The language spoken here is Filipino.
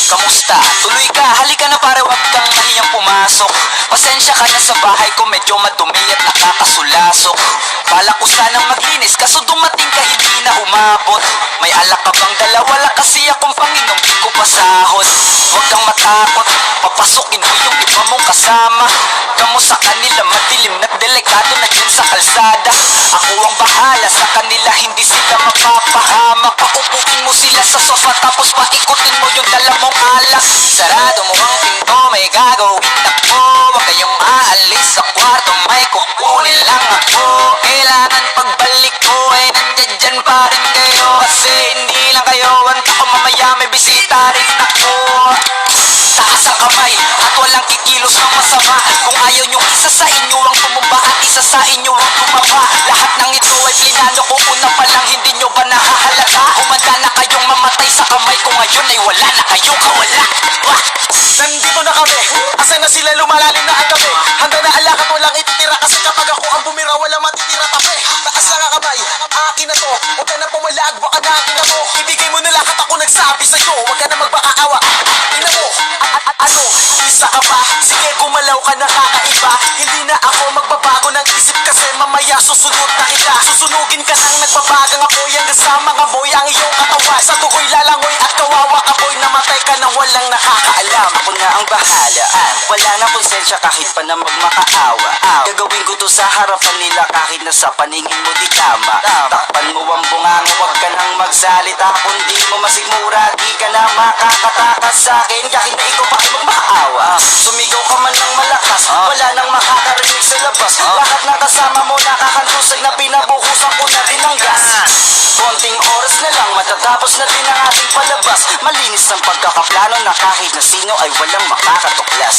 kamusta? Tuloy ka, halika na pare, wag kang mahiyang pumasok. Pasensya ka na sa bahay ko, medyo madumi at nakakasulasok. Balak ko sanang maglinis, kaso dumating ka hindi na umabot. May alak ka bang dala? Wala kasi akong panginom, di ko pasahod. Huwag kang matakot, papasukin mo yung iba mong kasama. Kamo sa kanila, madilim na delikado na yun sa kalsada. Ako ang bahala sa kanila, hindi sila mapapahamak. Paupuin mo sila sa sofa, tapos paikutin mo yung dala mong alak. Sarado mo ang pinto, may gagawin ako. Huwag kayong aalis sa kwarto, may kukunin lang ako. Kailangan pagbalik ko ay nandyan dyan pa rin kayo. Kasi hindi lang kayo, wanta ko mamaya may bisita rin ako. Taas ang kamay at walang kikilos ng masama. Kung ayaw nyo, isa sa inyo ang tumumba at isa sa inyo ang tumaba. Lahat ng ito ay plinano ko, una pa lang hindi nyo ba nahahalata? Humanda na kayong mamatay sa kamay ko ngayon ay wala na kayong kawala. Nandito na kami, asa na sila, lumalalim na ang gabi. Handa na alakad, walang ititira, kasi kapag ako ang bumira, walang matitira tabi. Taas lang ang kamay, akin na to. Huwag ka na pumalag, baka na akin na mo. Ibigay mo na lahat, ako nagsabi sa'yo. Huwag ka na magpakaawa, ina mo. Ano, isa ka ba? Sige, gumalaw ka na kakaiba. Hindi na ako magbabago ng isip, kasi mamaya susunod na kita. Susunugin ka nang nagbabagang apoy, hanggang sa mga boy ang iyong katawan. Sa tukoy lalangoy at kawawa apoy, namatay ka nang walang nakakaalam. Ako na ang bahala, wala na konsensya kahit pa na magmakaawa. Gagawin ko to sa harapan nila kahit na sa paningin mo di tama. Takpan mo ang bungango, wag ka nang magsalita. Kung di mo masigmura, di ka na makakatakas sa akin kahit na ikaw pa ay magmakaawa. Sumigaw ka man ng malakas, wala nang makakarinig sa labas. Lahat na kasama mo nakakantusay na pinabuhusan ko na din ang gas. Konting oras na lang, matatapos na din ang ating palabas. Malinis ang pagkakaplano na kahit na sino ay walang makakatuklas.